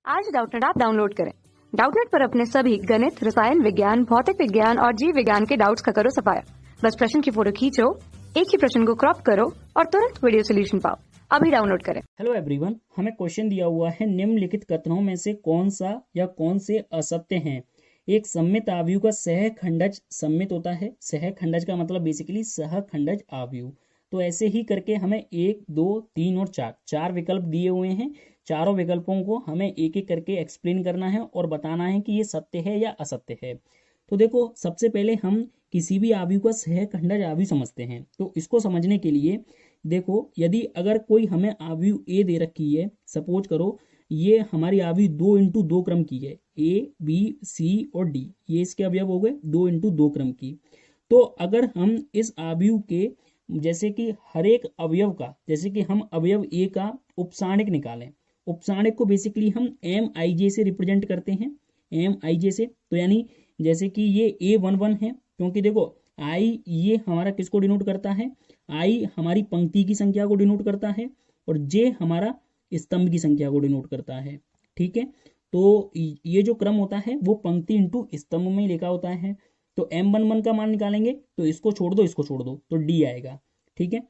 आज Doubtnut app download करें। Doubtnut पर अपने सभी गणित, रसायन विज्ञान, भौतिक विज्ञान और जीव विज्ञान के डाउट्स का करो सफाया। बस प्रश्न की फोटो खींचो, एक ही प्रश्न को क्रॉप करो और तुरंत वीडियो सोल्यूशन पाओ। अभी डाउनलोड करें। हेलो एवरीवन, हमें क्वेश्चन दिया हुआ है निम्नलिखित कथनों में से कौन सा या कौन से असत्य हैं। एक सममित आव्यूह का सहखंडज सममित होता है। सहखंडज का मतलब बेसिकली सहखंडज आव्यूह। तो ऐसे ही करके हमें 1, 2, 3 और 4 विकल्प दिए हुए हैं। चारों विकल्पों को हमें एक एक करके एक्सप्लेन करना है और बताना है कि ये सत्य है या असत्य है। तो देखो, सबसे पहले हम किसी भी आव्यूह का सहखंडज आव्यूह समझते हैं। तो इसको समझने के लिए देखो, यदि अगर कोई हमें आव्यूह ए दे रखी है, सपोज करो ये हमारी आव्यूह 2x2 क्रम की है, ए बी सी और डी, ये इसके अवयव हो गए 2x2 क्रम की। तो अगर हम इस आव्यूह के जैसे कि हर एक अवयव का, जैसे कि हम अवयव ए का उपसाणिक निकालें, उपसाणिक को बेसिकली हम एम आई जे से रिप्रेजेंट करते हैं, एम आई जे से। तो यानी जैसे कि ये A11 है, क्योंकि देखो आई ये हमारा किसको डिनोट करता है, आई हमारी पंक्ति की संख्या को डिनोट करता है और जे हमारा स्तंभ की संख्या को डिनोट करता है। ठीक है, तो ये जो क्रम होता है वो पंक्ति इंटू स्तंभ में लिखा होता है। तो M11 का मान निकालेंगे तो इसको छोड़ दो, इसको छोड़ दो तो डी आएगा। ठीक है,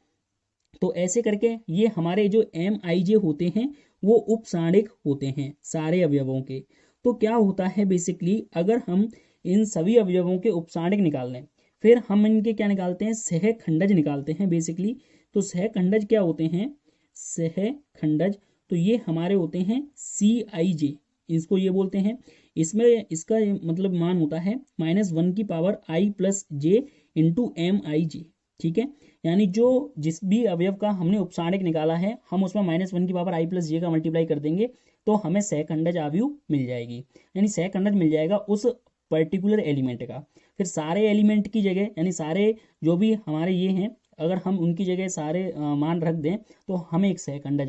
तो ऐसे करके ये हमारे जो एम आई जे होते हैं वो उपसाणिक होते हैं सारे अवयवों के। तो क्या होता है बेसिकली, अगर हम इन सभी अवयवों के उपसाणिक निकाल लें, फिर हम इनके क्या निकालते हैं, सहखंडज निकालते हैं बेसिकली। तो सहखंडज क्या होते हैं, सहखंडज तो ये हमारे होते हैं सी आई जे, इसको ये बोलते हैं। इसमें इसका मतलब मान होता है -1⁻I+J इंटू एम आई जे। ठीक है, यानी जो जिस भी अवयव का हमने उपसाणिक निकाला है, हम उसमें -1⁻I+J का मल्टीप्लाई कर देंगे तो हमें सहखंडज आव्यूह मिल जाएगी, यानी सहखंडज मिल जाएगा उस पर्टिकुलर एलिमेंट का। फिर सारे एलिमेंट की जगह, यानी सारे जो भी हमारे ये हैं, अगर हम उनकी जगह सारे मान रख दें तो हमें एक सहखंड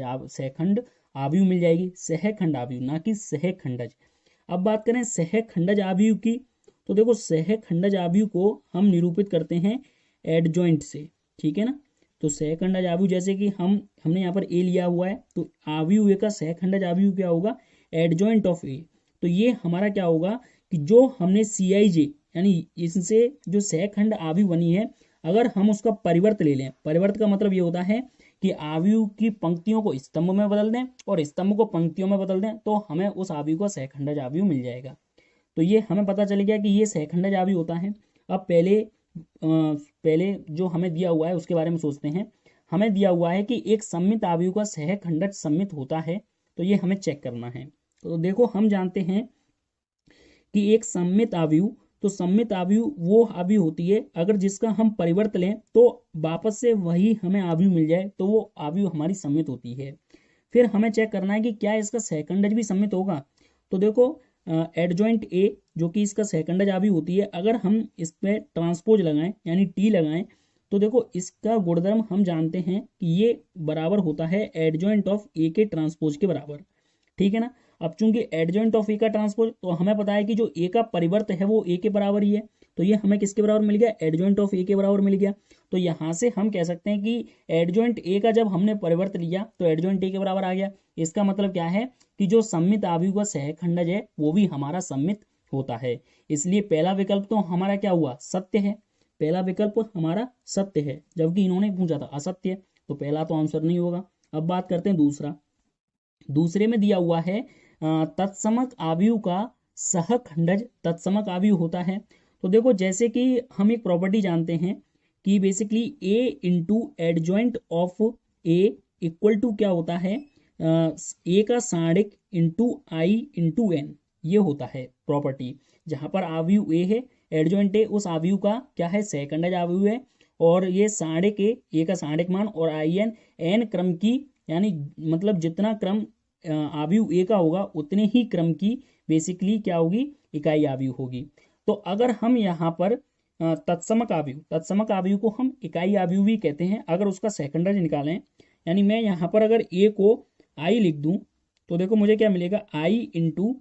आव्यूह मिल जाएगी, सहखंड आव्यूह, ना कि सहखंडज। अब बात करें सहखंडज आव्यूह की, तो देखो सहखंडज आव्यूह को हम निरूपित करते हैं एडजॉइंट से। ठीक है ना, तो सहखंडज आव्यूह जैसे कि हमने यहाँ पर ए लिया हुआ है, तो आव्यूह ए का सहखंडज आव्यूह क्या होगा, एडजॉइंट ऑफ ए। तो ये हमारा क्या होगा कि जो हमने सी आई जे, यानी इससे जो सहखंड आव्यूह बनी है, अगर हम उसका परिवर्त ले लें, परिवर्त का मतलब ये होता है कि आव्यूह की पंक्तियों को स्तंभ में बदल दें और स्तंभ को पंक्तियों में बदल दें, तो हमें उस आव्यूह का सहखंडज आव्यूह मिल जाएगा। तो ये हमें पता चल गया कि ये सहखंडज आव्यूह होता है। अब पहले जो हमें दिया हुआ है उसके बारे में सोचते हैं। हमें दिया हुआ है कि एक सममित आव्यूह का सहखंडज सममित होता है, तो ये हमें चेक करना है। तो देखो, हम जानते हैं कि एक सममित आव्यूह, तो सममित आव्यूह वो आव्यूह होती है अगर जिसका हम परिवर्त लें तो वापस से वही हमें आव्यूह मिल जाए, तो वो आव्यूह हमारी सममित होती है। फिर हमें चेक करना है कि क्या इसका सहखंडज भी सममित होगा। तो देखो, एडजॉइंट ए जो कि इसका सहखंडज आव्यूह होती है, अगर हम इस पर ट्रांसपोज लगाएं यानी टी लगाएं, तो देखो इसका गुणधर्म हम जानते हैं कि ये बराबर होता है एडजॉइंट ऑफ ए के ट्रांसपोज के बराबर। ठीक है ना, अब चूंकि एडजॉइंट ऑफ ए का ट्रांसपोज, तो हमें पता है कि जो ए का परिवर्त है वो ए के बराबर ही है, तो ये हमें किसके बराबर मिल गया, एडजॉइंट ऑफ ए के बराबर मिल गया। तो यहाँ से हम कह सकते हैं कि एडजॉइंट ए का जब हमने परिवर्त लिया तो एडजॉइंट ए के बराबर आ गया। इसका मतलब क्या है कि जो सममित आव्यूह का सहखंडज है वो भी हमारा सममित होता है। इसलिए पहला विकल्प तो हमारा क्या हुआ, सत्य है। पहला विकल्प हमारा सत्य है, जबकि इन्होंने पूछा था असत्य, तो पहला तो आंसर नहीं होगा। अब बात करते हैं दूसरा। दूसरे में दिया हुआ है तत्समक आव्यूह का सहखंडज तत्समक आव्यूह होता है। तो देखो, जैसे कि हम एक प्रॉपर्टी जानते हैं कि basically A into adjoint of A equal to क्या होता है, ए का साणिक इंटू आई इंटू एन, ये होता है प्रॉपर्टी। जहां पर आव्यूह ए है, एडजॉइंट ए उस आव्यूह का क्या है, सहखंडज आव्यूह है, और ये साणिक ए का साणिक मान और आई एन एन क्रम की, यानी मतलब जितना क्रम आव्यूह ए का होगा उतने ही क्रम की बेसिकली क्या होगी, इकाई आव्यूह होगी। तो अगर हम यहाँ पर तत्समक आव्यूह को हम इकाई आव्यूह भी कहते हैं अगर उसका सहखंडज निकालें। यानी मैं यहाँ पर अगर ए को आई लिख दूं तो देखो मुझे क्या मिलेगा, I into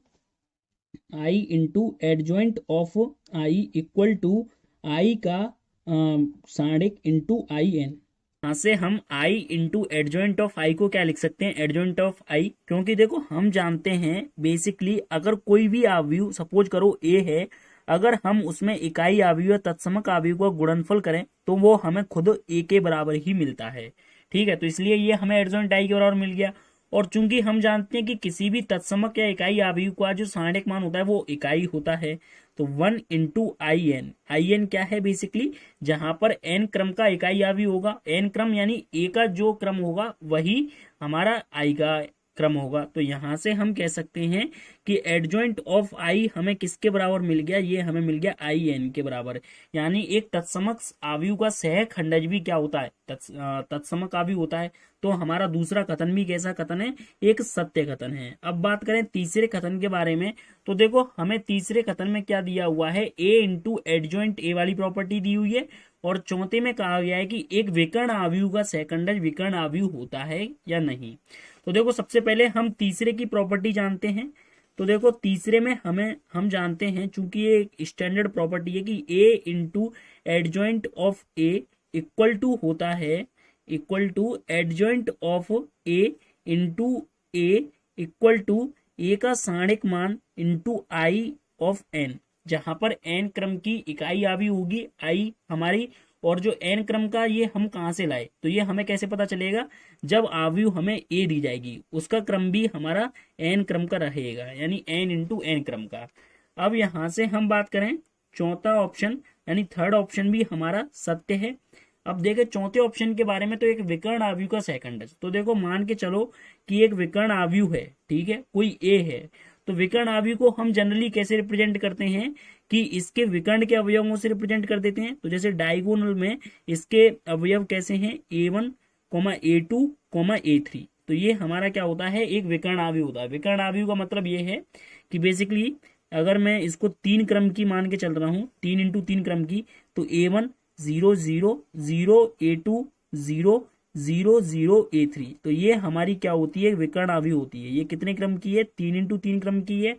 adjoint of I equal to I का साणिक इंटू आई एन। यहाँ से हम i into adjoint of i को क्या लिख सकते हैं, एडजॉइंट ऑफ i, क्योंकि देखो हम जानते हैं बेसिकली अगर कोई भी आव्यूह सपोज करो a है, अगर हम उसमें इकाई आव्यूह या तत्समक आव्यूह का गुणनफल करें तो वो हमें खुद a के बराबर ही मिलता है। ठीक है, तो इसलिए ये हमें एडजॉइंट i के बराबर मिल गया। और चूंकि हम जानते हैं कि किसी भी तत्समक या इकाई आव्यूह का जो सहारणिक मान होता है वो इकाई होता है, तो 1 इंटू आई एन क्या है बेसिकली, जहां पर n क्रम का इकाई आव्यूह होगा, n क्रम यानी a का जो क्रम होगा वही हमारा i का क्रम होगा। तो यहां से हम कह सकते हैं कि एडजॉइंट ऑफ i हमें किसके बराबर मिल गया, ये हमें मिल गया आई एन के बराबर। यानी एक तत्समक आव्यूह का सह खंडज भी क्या होता है, तत्समक आव्यूह होता है। तो हमारा दूसरा कथन भी कैसा कथन है, एक सत्य कथन है। अब बात करें तीसरे कथन के बारे में, तो देखो हमें तीसरे कथन में क्या दिया हुआ है, a इंटू एडजॉइंट a वाली प्रॉपर्टी दी हुई है, और चौथे में कहा गया है कि एक विकर्ण आव्यूह का सहखंडज विकर्ण आव्यूह होता है या नहीं। तो देखो सबसे पहले हम तीसरे की प्रॉपर्टी जानते हैं। तो देखो तीसरे में हम जानते हैं, चूंकि ये स्टैंडर्ड प्रॉपर्टी है कि a into adjoint of a equal to होता है, equal to adjoint of a into a equal to a का सहारणिक मान इंटू i ऑफ n, जहां पर n क्रम की इकाई आव्यूह होगी i हमारी, और जो n क्रम का ये हम कहां से लाए, तो ये हमें कैसे पता चलेगा, जब आव्यूह हमें a दी जाएगी उसका क्रम भी हमारा n क्रम का रहेगा, यानी n इंटू n क्रम का। अब यहां से हम बात करें चौथा ऑप्शन यानी थर्ड ऑप्शन भी हमारा सत्य है। अब देखें चौथे ऑप्शन के बारे में, तो एक विकर्ण आव्यूह का सहखंडज, तो देखो मान के चलो कि एक विकर्ण आव्यूह है, ठीक है, कोई a है, तो विकर्ण आव्यूह को हम जनरली कैसे रिप्रेजेंट करते हैं कि इसके विकर्ण के अवयवों से रिप्रेजेंट कर देते हैं। तो जैसे डायगोनल में इसके अवयव कैसे हैं, a1, a2, a3, तो ये हमारा क्या होता है, एक विकर्ण आव्यूह होता है। विकर्ण आव्यूह का मतलब ये है कि बेसिकली अगर मैं इसको 3 क्रम की मान के चल रहा हूँ, 3 इंटू 3 क्रम की, तो a1 0 0 0, a2 0 0 0, a3, तो ये हमारी क्या होती है, विकर्ण आव्यूह होती है। ये कितने क्रम की है, 3 इंटू 3 क्रम की है।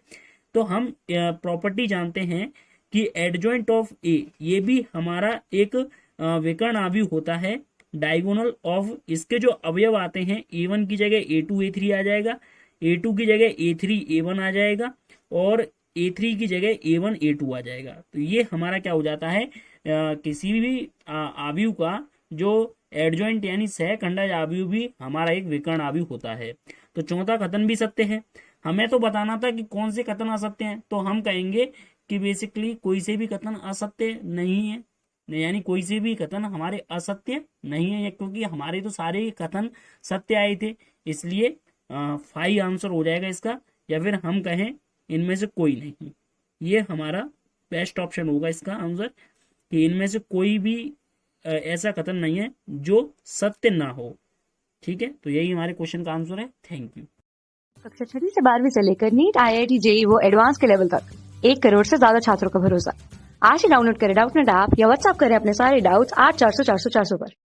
तो हम प्रॉपर्टी जानते हैं कि एडजॉइंट ऑफ a ये भी हमारा एक विकर्ण आव्यूह होता है। डायगोनल ऑफ इसके जो अवयव आते हैं, a1 की जगह a2 a3 आ जाएगा, a2 की जगह a3 a1 आ जाएगा, और a3 की जगह a1 a2 आ जाएगा। तो ये हमारा क्या हो जाता है, किसी भी आव्यूह का जो एडजॉइंट यानी सहखंडज आव्यूह भी हमारा एक विकर्ण आव्यूह होता है। तो चौथा कथन भी सत्य है। हमें तो बताना था कि कौन से कथन असत्य हैं, तो हम कहेंगे कि बेसिकली कोई से भी कथन असत्य नहीं है, यानी कोई से भी कथन हमारे असत्य नहीं है, क्योंकि हमारे तो सारे कथन सत्य आए थे, इसलिए 5 आंसर हो जाएगा इसका। या फिर हम कहें इनमें से कोई नहीं, ये हमारा बेस्ट ऑप्शन होगा इसका आंसर, कि इनमें से कोई भी ऐसा कथन नहीं है जो सत्य ना हो। ठीक है, तो यही हमारे क्वेश्चन का आंसर है। Thank you. कक्षा 6 से 12वीं से लेकर नीट, IIT, JEE वो एडवांस के लेवल तक 1 करोड़ से ज्यादा छात्रों का भरोसा। आज ही डाउनलोड करें डाउटनेट ऐप या व्हाट्सएप करें अपने सारे डाउट्स 8400 400 400 पर।